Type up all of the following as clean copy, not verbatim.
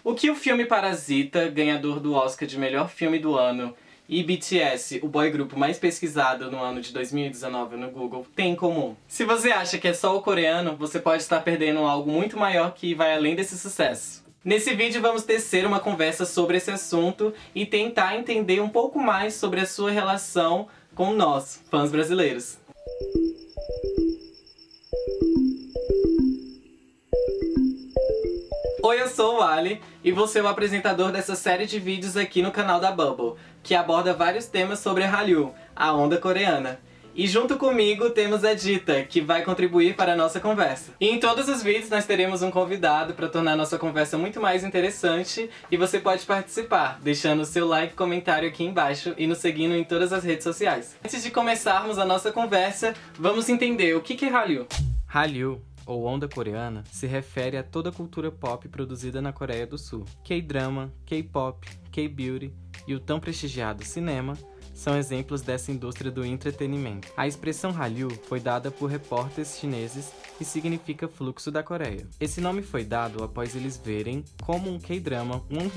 O que o filme Parasita, ganhador do Oscar de melhor filme do ano, e BTS, o boy group mais pesquisado no ano de 2019 no Google, tem em comum? Se você acha que é só o coreano, você pode estar perdendo algo muito maior que vai além desse sucesso. Nesse vídeo vamos tecer uma conversa sobre esse assunto e tentar entender um pouco mais sobre a sua relação com nós, fãs brasileiros. Oi, eu sou o Ali e vou ser o apresentador dessa série de vídeos aqui no canal da Bubble, que aborda vários temas sobre a Hallyu, a onda coreana. E junto comigo temos a Dita, que vai contribuir para a nossa conversa. E em todos os vídeos nós teremos um convidado para tornar a nossa conversa muito mais interessante e você pode participar, deixando o seu like e comentário aqui embaixo e nos seguindo em todas as redes sociais. Antes de começarmos a nossa conversa, vamos entender o que é Hallyu. Hallyu, ou onda coreana, se refere a toda a cultura pop produzida na Coreia do Sul. K-drama, K-pop, K-beauty e o tão prestigiado cinema são exemplos dessa indústria do entretenimento. A expressão Hallyu foi dada por repórteres chineses e significa fluxo da Coreia. Esse nome foi dado após eles verem como um K-drama, One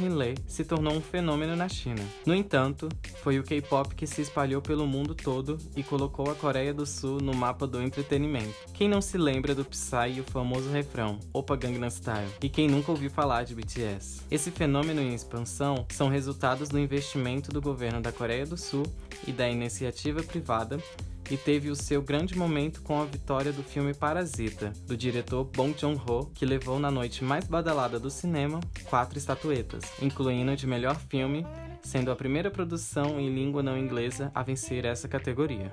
se tornou um fenômeno na China. No entanto, foi o K-pop que se espalhou pelo mundo todo e colocou a Coreia do Sul no mapa do entretenimento. Quem não se lembra do Psy e o famoso refrão Oppa Gangnam Style? E quem nunca ouviu falar de BTS? Esse fenômeno em expansão são resultados do investimento do governo da Coreia do Sul e da iniciativa privada, e teve o seu grande momento com a vitória do filme Parasita, do diretor Bong Joon-ho, que levou na noite mais badalada do cinema 4 estatuetas, incluindo de melhor filme, sendo a primeira produção em língua não inglesa a vencer essa categoria.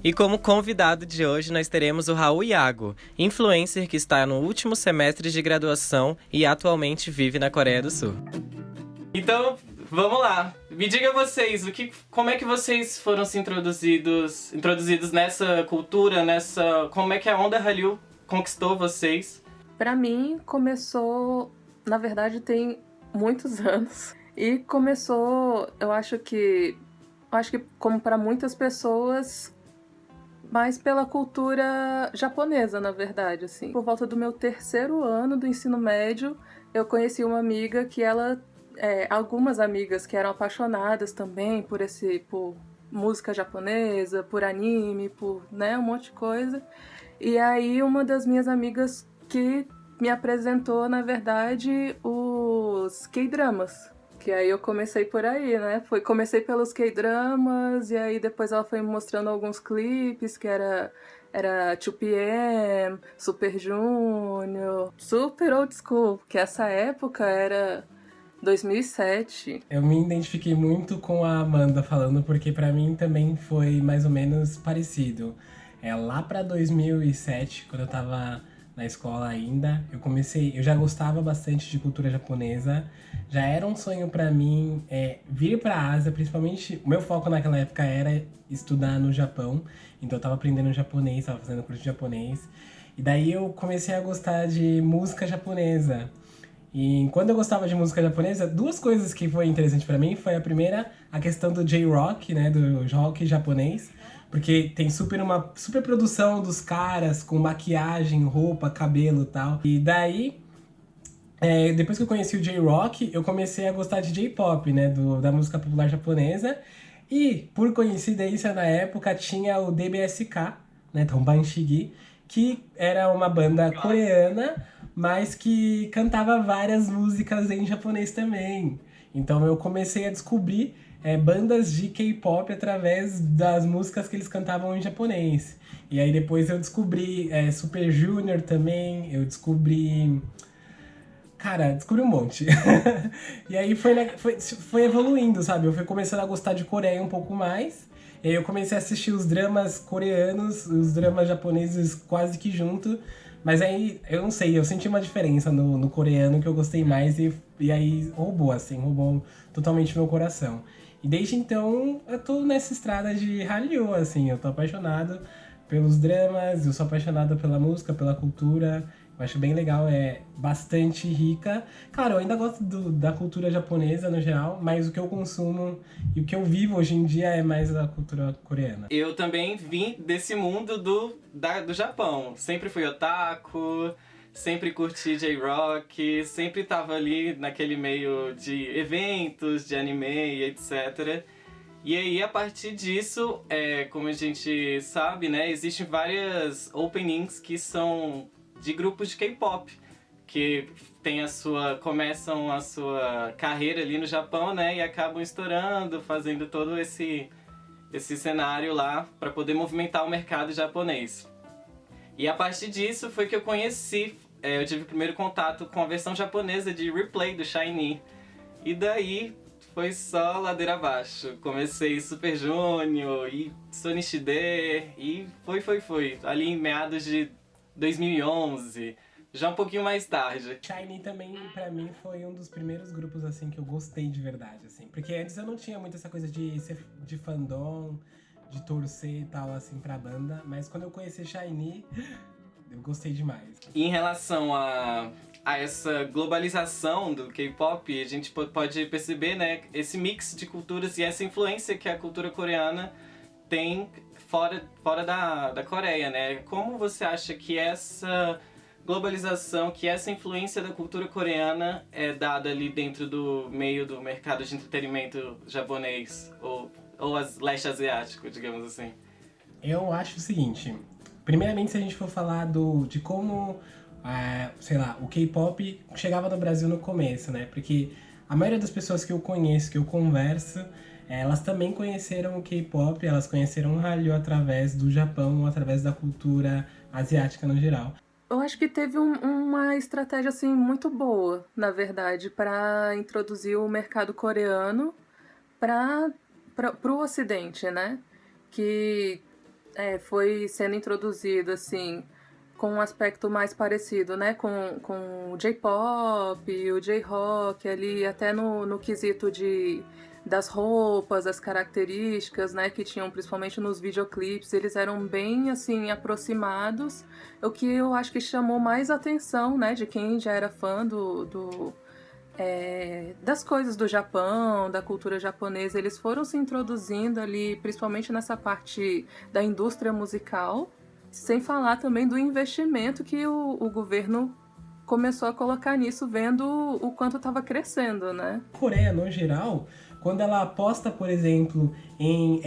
E como convidado de hoje nós teremos o Raul Iago, influencer que está no último semestre de graduação e atualmente vive na Coreia do Sul. Então, vamos lá. Me diga vocês, como é que vocês foram se introduzidos nessa cultura, como é que a onda Hallyu conquistou vocês? Pra mim, começou, na verdade, tem muitos anos. E começou, eu acho que como para muitas pessoas, mas pela cultura japonesa, na verdade, assim. Por volta do meu 3º ano do ensino médio, eu conheci uma amiga que algumas amigas que eram apaixonadas também por música japonesa, por anime, por um monte de coisa. E aí uma das minhas amigas que me apresentou, na verdade, os K-dramas. Que aí eu comecei por aí, né? Comecei pelos K-dramas e aí depois ela foi me mostrando alguns clipes que era 2PM, Super Junior, super old school, que essa época era 2007. Eu me identifiquei muito com a Amanda falando, porque pra mim também foi mais ou menos parecido. Lá pra 2007, quando eu tava na escola ainda, eu já gostava bastante de cultura japonesa. Já era um sonho pra mim vir pra Ásia, principalmente, o meu foco naquela época era estudar no Japão. Então eu tava aprendendo japonês, tava fazendo curso de japonês. E daí eu comecei a gostar de música japonesa. E quando eu gostava de música japonesa, 2 coisas que foi interessante pra mim foi a primeira, a questão do J-Rock, né, do rock japonês, porque tem uma super produção dos caras com maquiagem, roupa, cabelo e tal. E daí, depois que eu conheci o J-Rock, eu comecei a gostar de J-Pop, né, da música popular japonesa. E, por coincidência, na época tinha o DBSK, né, Tonbanshigi, que era uma banda coreana, mas que cantava várias músicas em japonês também. Então eu comecei a descobrir bandas de K-pop através das músicas que eles cantavam em japonês. E aí depois eu descobri Super Junior também, eu descobri... Cara, descobri um monte. E aí foi evoluindo, sabe? Eu fui começando a gostar de Coreia um pouco mais. E aí eu comecei a assistir os dramas coreanos, os dramas japoneses quase que junto. Mas aí, eu não sei, eu senti uma diferença no coreano que eu gostei mais e aí roubou totalmente meu coração. E desde então, eu tô nessa estrada de Hallyu, assim, eu tô apaixonado pelos dramas, eu sou apaixonado pela música, pela cultura. Eu acho bem legal, é bastante rica. Claro, eu ainda gosto da cultura japonesa no geral, mas o que eu consumo e o que eu vivo hoje em dia é mais a cultura coreana. Eu também vim desse mundo do Japão. Sempre fui otaku, sempre curti J-Rock, sempre tava ali naquele meio de eventos, de anime e etc. E aí, a partir disso, como a gente sabe, né, existem várias openings que são de grupos de K-pop, que começam a sua carreira ali no Japão, né, e acabam estourando, fazendo todo esse cenário lá para poder movimentar o mercado japonês. E a partir disso foi que eu conheci, eu tive o primeiro contato com a versão japonesa de Replay do SHINee. E daí foi só ladeira abaixo. Comecei Super Junior e Sonishide e foi. Ali em meados de 2011, já um pouquinho mais tarde. SHINee também, pra mim, foi um dos primeiros grupos, assim, que eu gostei de verdade, assim. Porque antes eu não tinha muito essa coisa de fandom, de torcer e tal, assim, pra banda. Mas quando eu conheci SHINee, eu gostei demais. E em relação a essa globalização do K-pop, a gente pode perceber, né, esse mix de culturas e essa influência que a cultura coreana tem fora da Coreia, né? Como você acha que essa globalização, que essa influência da cultura coreana é dada ali dentro do meio do mercado de entretenimento japonês ou leste asiático, digamos assim? Eu acho o seguinte, primeiramente, se a gente for falar de como, sei lá, o K-pop chegava no Brasil no começo, né? Porque a maioria das pessoas que eu conheço, que eu converso, elas também conheceram o K-pop, elas conheceram o Hallyu através do Japão, através da cultura asiática no geral. Eu acho que teve uma estratégia assim muito boa, na verdade, para introduzir o mercado coreano para o Ocidente, né? Que foi sendo introduzido assim com um aspecto mais parecido, né? Com o J-pop, o J-rock ali, até no quesito das roupas, das características, né, que tinham principalmente nos videoclipes, eles eram bem assim aproximados, o que eu acho que chamou mais atenção, né, de quem já era fã das coisas do Japão, da cultura japonesa. Eles foram se introduzindo ali, principalmente nessa parte da indústria musical, sem falar também do investimento que o governo começou a colocar nisso, vendo o quanto estava crescendo, né? A Coreia, no geral, quando ela aposta, por exemplo, em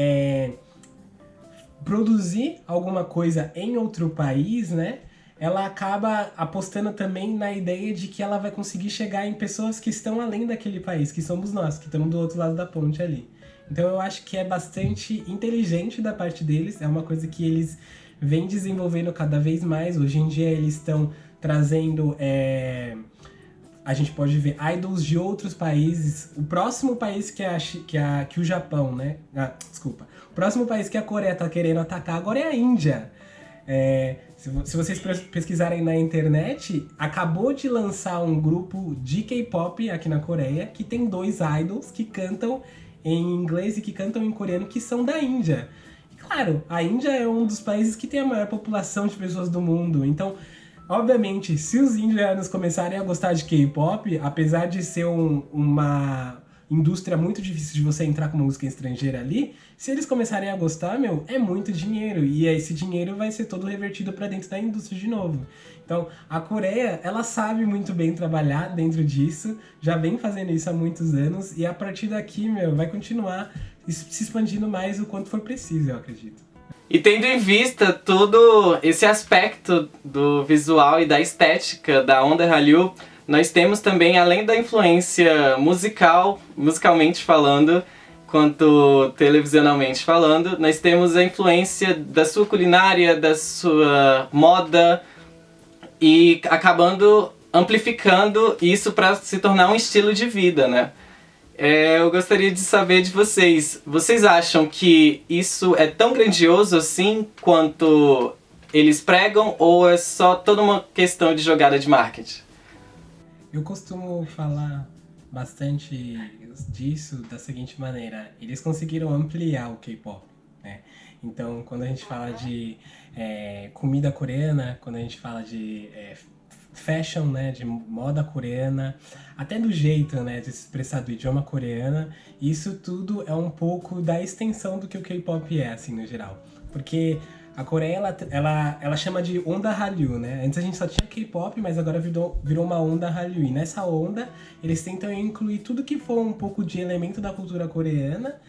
produzir alguma coisa em outro país, né? Ela acaba apostando também na ideia de que ela vai conseguir chegar em pessoas que estão além daquele país, que somos nós, que estamos do outro lado da ponte ali. Então eu acho que é bastante inteligente da parte deles, é uma coisa que eles vêm desenvolvendo cada vez mais. Hoje em dia eles estão trazendo... a gente pode ver idols de outros países. O próximo país que o Japão, né? Desculpa. O próximo país que a Coreia tá querendo atacar agora é a Índia. Se vocês pesquisarem na internet, acabou de lançar um grupo de K-pop aqui na Coreia que tem 2 idols que cantam em inglês e que cantam em coreano, que são da Índia. E claro, a Índia é um dos países que tem a maior população de pessoas do mundo. Então, obviamente, se os indianos começarem a gostar de K-pop, apesar de ser uma indústria muito difícil de você entrar com música estrangeira ali, se eles começarem a gostar, é muito dinheiro. E esse dinheiro vai ser todo revertido para dentro da indústria de novo. Então, a Coreia, ela sabe muito bem trabalhar dentro disso, já vem fazendo isso há muitos anos, e a partir daqui, vai continuar se expandindo mais o quanto for preciso, eu acredito. E tendo em vista todo esse aspecto do visual e da estética da onda Hallyu, nós temos também, além da influência musicalmente falando, quanto televisionalmente falando, nós temos a influência da sua culinária, da sua moda, e acabando amplificando isso para se tornar um estilo de vida, né? Eu gostaria de saber de vocês. Vocês acham que isso é tão grandioso assim quanto eles pregam, ou é só toda uma questão de jogada de marketing? Eu costumo falar bastante disso da seguinte maneira: eles conseguiram ampliar o K-pop, né? Então, quando a gente fala de comida coreana, quando a gente fala de fashion, né, de moda coreana, até do jeito, né, de se expressar do idioma coreano, isso tudo é um pouco da extensão do que o K-pop é, assim, no geral. Porque A Coreia, ela chama de onda Hallyu, né? Antes a gente só tinha K-pop, mas agora virou uma onda Hallyu. E nessa onda, eles tentam incluir tudo que for um pouco de elemento da cultura coreana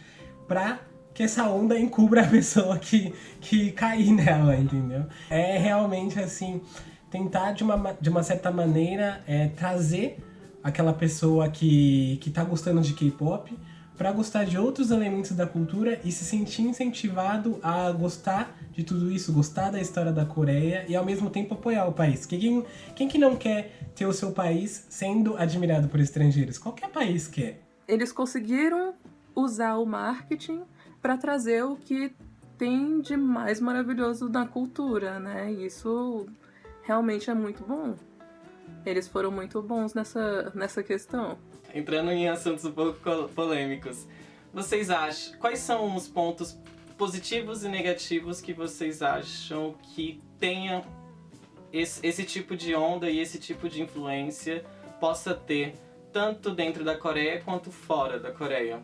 pra que essa onda encubra a pessoa que cair nela, entendeu? É realmente, assim, tentar de uma certa maneira trazer aquela pessoa que tá gostando de K-pop para gostar de outros elementos da cultura e se sentir incentivado a gostar de tudo isso, gostar da história da Coreia e ao mesmo tempo apoiar o país. Quem que não quer ter o seu país sendo admirado por estrangeiros? Qualquer país quer. Eles conseguiram usar o marketing para trazer o que tem de mais maravilhoso na cultura, né? Isso realmente é muito bom. Eles foram muito bons nessa questão. Entrando em assuntos um pouco polêmicos, vocês acham, quais são os pontos positivos e negativos que vocês acham que tenha esse tipo de onda e esse tipo de influência possa ter tanto dentro da Coreia quanto fora da Coreia?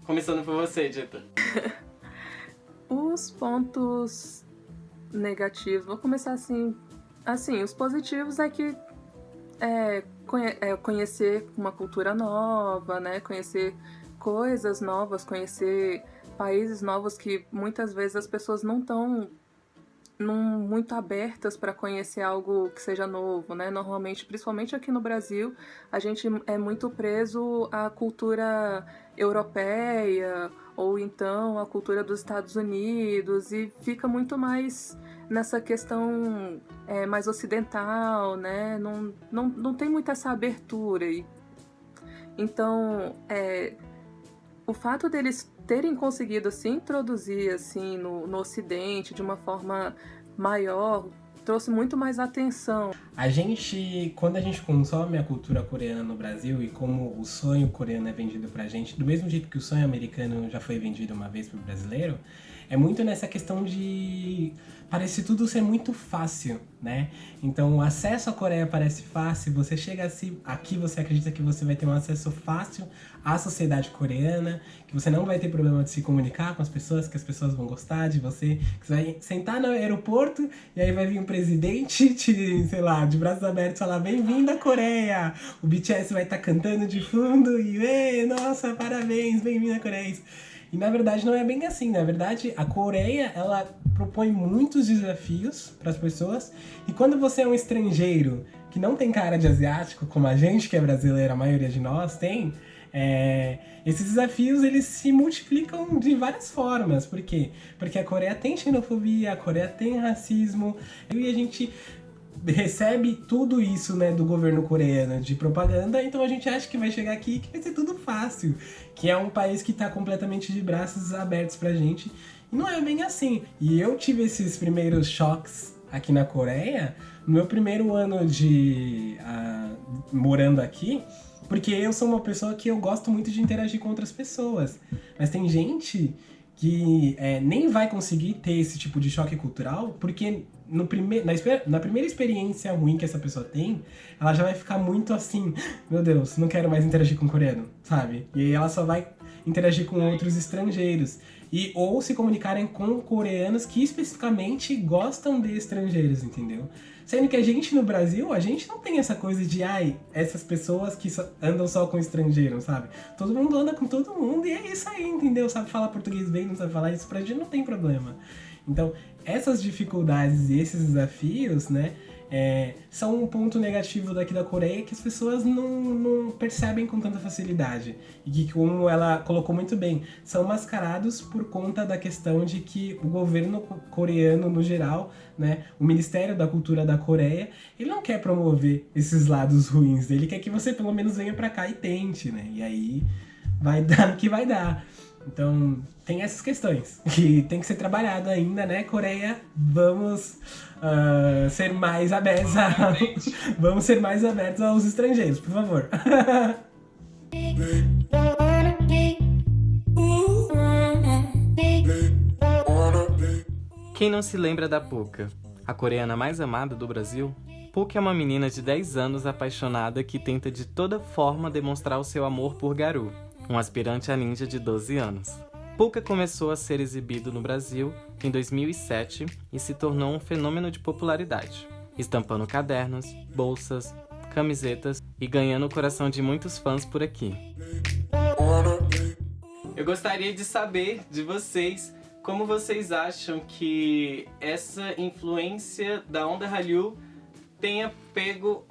Começando por você, Dita. Os pontos negativos, vou começar assim, os positivos é que conhecer uma cultura nova, né? Conhecer coisas novas, conhecer países novos que muitas vezes as pessoas não estão muito abertas para conhecer algo que seja novo, né? Normalmente, principalmente aqui no Brasil, a gente é muito preso à cultura europeia ou então à cultura dos Estados Unidos e fica muito mais nessa questão mais ocidental, né? Não tem muita essa abertura. Então, o fato deles terem conseguido se introduzir assim, no Ocidente de uma forma maior, trouxe muito mais atenção. Quando a gente consome a cultura coreana no Brasil e como o sonho coreano é vendido pra gente, do mesmo jeito que o sonho americano já foi vendido uma vez pro brasileiro, é muito nessa questão de parece tudo ser muito fácil, né? Então o acesso à Coreia parece fácil, você chega aqui, você acredita que você vai ter um acesso fácil à sociedade coreana, que você não vai ter problema de se comunicar com as pessoas, que as pessoas vão gostar de você, que você vai sentar no aeroporto e aí vai vir um presidente de braços abertos falar bem-vindo à Coreia, o BTS vai estar cantando de fundo e nossa, parabéns, bem-vindo à Coreia. E na verdade não é bem assim, na verdade a Coreia ela propõe muitos desafios para as pessoas e quando você é um estrangeiro que não tem cara de asiático, como a gente que é brasileiro, a maioria de nós tem, esses desafios eles se multiplicam de várias formas. Por quê? Porque a Coreia tem xenofobia, a Coreia tem racismo e a gente recebe tudo isso, né, do governo coreano de propaganda, então a gente acha que vai chegar aqui e que vai ser tudo fácil, que é um país que tá completamente de braços abertos pra gente, e não é bem assim. E eu tive esses primeiros choques aqui na Coreia, no meu primeiro ano morando aqui, porque eu sou uma pessoa que eu gosto muito de interagir com outras pessoas, mas tem gente que nem vai conseguir ter esse tipo de choque cultural, porque na primeira experiência ruim que essa pessoa tem, ela já vai ficar muito assim, meu Deus, não quero mais interagir com coreano, sabe? E aí ela só vai interagir com outros estrangeiros. Ou se comunicarem com coreanos que especificamente gostam de estrangeiros, entendeu? Sendo que a gente no Brasil, a gente não tem essa coisa de, essas pessoas que andam só com estrangeiros, sabe? Todo mundo anda com todo mundo e é isso aí, entendeu? Sabe falar português bem, não sabe falar isso, pra gente não tem problema. Então, essas dificuldades e esses desafios, né, são um ponto negativo daqui da Coreia que as pessoas não percebem com tanta facilidade. E que, como ela colocou muito bem, são mascarados por conta da questão de que o governo coreano, no geral, né, o Ministério da Cultura da Coreia, ele não quer promover esses lados ruins dele, quer que você pelo menos venha pra cá e tente, né? E aí vai dar no que vai dar. Então, tem essas questões que tem que ser trabalhado ainda, né, Coreia? Vamos ser mais abertos vamos ser mais abertos aos estrangeiros, por favor. Quem não se lembra da Puka, a coreana mais amada do Brasil? Puka é uma menina de 10 anos apaixonada que tenta de toda forma demonstrar o seu amor por Garu, um aspirante a ninja de 12 anos. Puka começou a ser exibido no Brasil em 2007 e se tornou um fenômeno de popularidade, estampando cadernos, bolsas, camisetas e ganhando o coração de muitos fãs por aqui. Eu gostaria de saber de vocês como vocês acham que essa influência da onda Hallyu tenha pego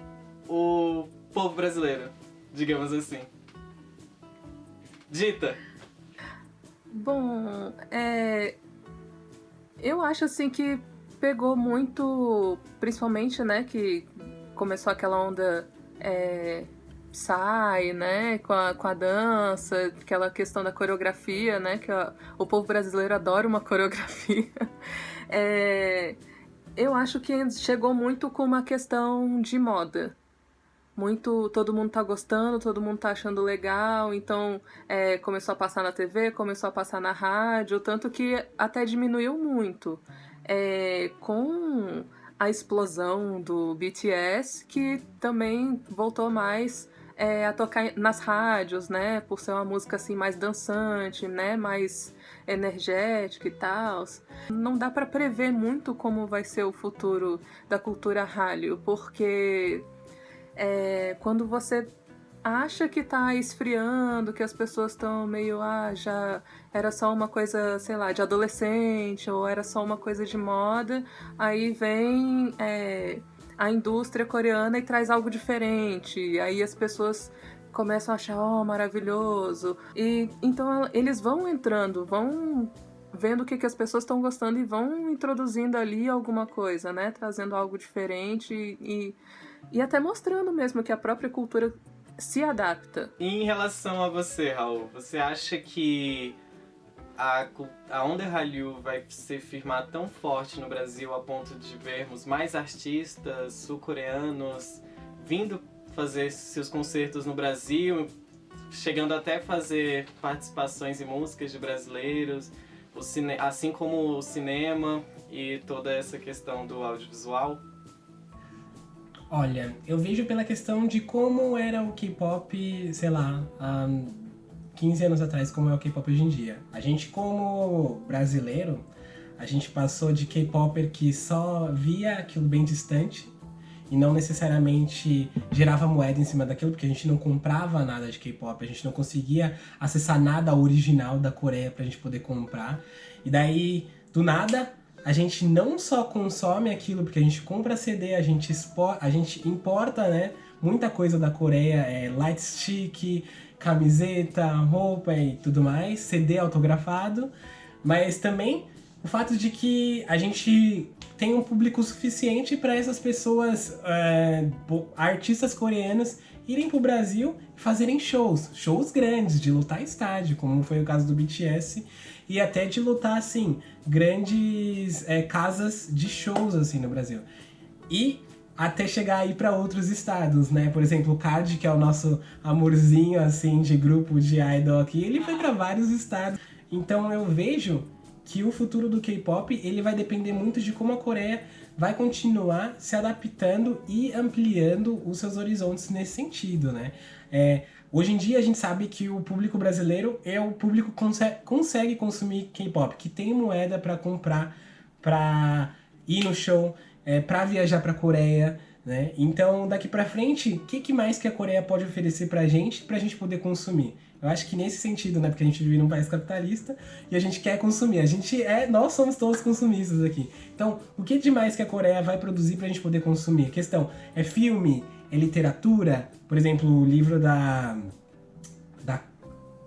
o povo brasileiro, digamos assim. Dita. Bom, eu acho assim que pegou muito, principalmente, né, que começou aquela onda Psy, né, com a dança, aquela questão da coreografia, né, que o povo brasileiro adora uma coreografia. Eu acho que chegou muito com uma questão de moda. Muito, todo mundo tá gostando, todo mundo tá achando legal, então começou a passar na TV, começou a passar na rádio, tanto que até diminuiu muito. Com a explosão do BTS, que também voltou mais a tocar nas rádios, né, por ser uma música assim mais dançante, né, mais energética e tal. Não dá para prever muito como vai ser o futuro da cultura Hallyu, porque quando você acha que tá esfriando, que as pessoas estão meio, já era só uma coisa, sei lá, de adolescente, ou era só uma coisa de moda, aí vem a indústria coreana e traz algo diferente, aí as pessoas começam a achar, maravilhoso, e então eles vão entrando, vão vendo o que as pessoas estão gostando e vão introduzindo ali alguma coisa, né, trazendo algo diferente e até mostrando mesmo que a própria cultura se adapta. E em relação a você, Raul, você acha que a onda Hallyu vai se firmar tão forte no Brasil a ponto de vermos mais artistas sul-coreanos vindo fazer seus concertos no Brasil, chegando até a fazer participações em músicas de brasileiros, assim como o cinema e toda essa questão do audiovisual? Olha, eu vejo pela questão de como era o K-pop, sei lá, há 15 anos atrás, como é o K-pop hoje em dia. A gente, como brasileiro, a gente passou de K-popper que só via aquilo bem distante e não necessariamente gerava moeda em cima daquilo, porque a gente não comprava nada de K-pop, a gente não conseguia acessar nada original da Coreia pra gente poder comprar. E daí, do nada, a gente não só consome aquilo, porque a gente compra CD, a gente importa, né, muita coisa da Coreia, light stick, camiseta, roupa e tudo mais, CD autografado, mas também o fato de que a gente tem um público suficiente para essas pessoas, artistas coreanos, irem pro Brasil e fazerem shows grandes, de lotar estádio, como foi o caso do BTS, e até de lotar, assim, grandes casas de shows, assim, no Brasil. E até chegar aí para outros estados, né? Por exemplo, o Card, que é o nosso amorzinho, assim, de grupo de idol aqui, ele foi para vários estados. Então eu vejo que o futuro do K-pop, ele vai depender muito de como a Coreia vai continuar se adaptando e ampliando os seus horizontes nesse sentido, né? Hoje em dia a gente sabe que o público brasileiro é o público que consegue consumir K-pop, que tem moeda para comprar, para ir no show, para viajar para a Coreia, né? Então, daqui para frente, o que mais que a Coreia pode oferecer pra gente poder consumir? Eu acho que nesse sentido, né? Porque a gente vive num país capitalista e a gente quer consumir. Nós somos todos consumistas aqui. Então, o que demais que a Coreia vai produzir pra gente poder consumir? A questão é filme, é literatura, por exemplo, o livro da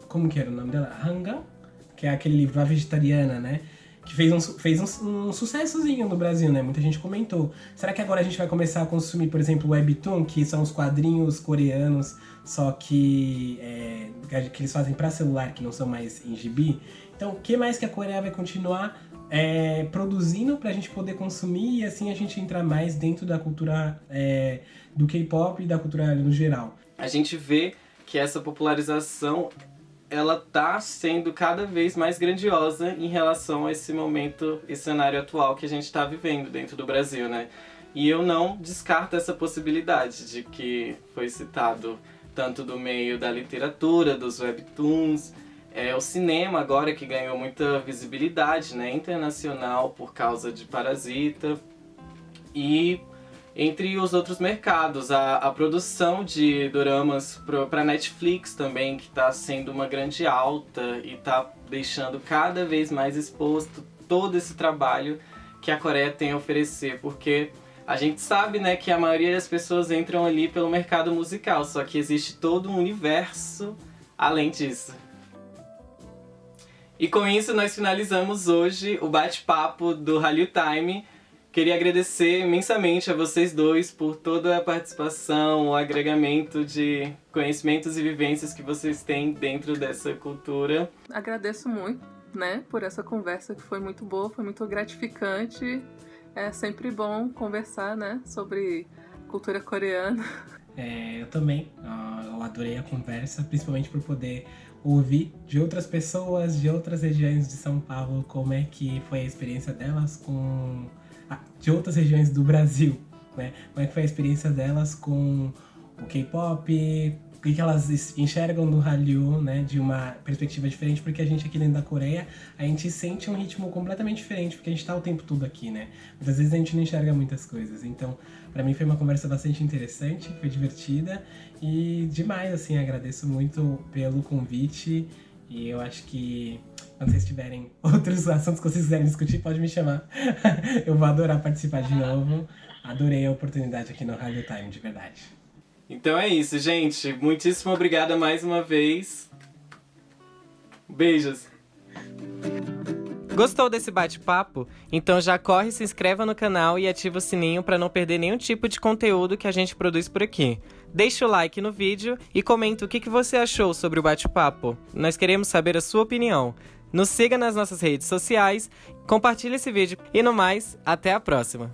como que era o nome dela? Hanga? Que é aquele livro, A Vegetariana, né? Que fez um sucessozinho no Brasil, né? Muita gente comentou. Será que agora a gente vai começar a consumir, por exemplo, o Webtoon, que são os quadrinhos coreanos, só que eles fazem para celular, que não são mais em gibi? Então, o que mais que a Coreia vai continuar produzindo pra gente poder consumir e assim a gente entrar mais dentro da cultura do K-pop e da cultura no geral? A gente vê que essa popularização ela tá sendo cada vez mais grandiosa em relação a esse momento e cenário atual que a gente está vivendo dentro do Brasil, né? E eu não descarto essa possibilidade de que foi citado tanto do meio da literatura, dos webtoons, O cinema agora que ganhou muita visibilidade, né, internacional por causa de Parasita. E entre os outros mercados, a produção de doramas para Netflix também, que está sendo uma grande alta e está deixando cada vez mais exposto todo esse trabalho que a Coreia tem a oferecer, porque a gente sabe, né, que a maioria das pessoas entram ali pelo mercado musical, só que existe todo um universo além disso. E com isso nós finalizamos hoje o bate-papo do Hallyu Time. Queria agradecer imensamente a vocês dois por toda a participação, o agregamento de conhecimentos e vivências que vocês têm dentro dessa cultura. Agradeço muito, né, por essa conversa que foi muito boa, foi muito gratificante. É sempre bom conversar, né, sobre cultura coreana. Eu também, eu adorei a conversa, principalmente por poder ouvir de outras pessoas, de outras regiões de São Paulo, como é que foi a experiência delas com... de outras regiões do Brasil, né? Como é que foi a experiência delas com o K-pop, o que elas enxergam no Hallyu, né? De uma perspectiva diferente, porque a gente aqui dentro da Coreia, a gente sente um ritmo completamente diferente, porque a gente tá o tempo todo aqui, né? Muitas vezes a gente não enxerga muitas coisas. Então, pra mim foi uma conversa bastante interessante, foi divertida e demais, assim, agradeço muito pelo convite e eu acho que quando vocês tiverem outros assuntos que vocês quiserem discutir, pode me chamar. Eu vou adorar participar de novo. Adorei a oportunidade aqui no Hallyu Time, de verdade. Então é isso, gente. Muitíssimo obrigada mais uma vez. Beijos. Gostou desse bate-papo? Então já corre, se inscreva no canal e ativa o sininho para não perder nenhum tipo de conteúdo que a gente produz por aqui. Deixa o like no vídeo e comenta o que você achou sobre o bate-papo. Nós queremos saber a sua opinião. Nos siga nas nossas redes sociais, compartilhe esse vídeo e no mais, até a próxima!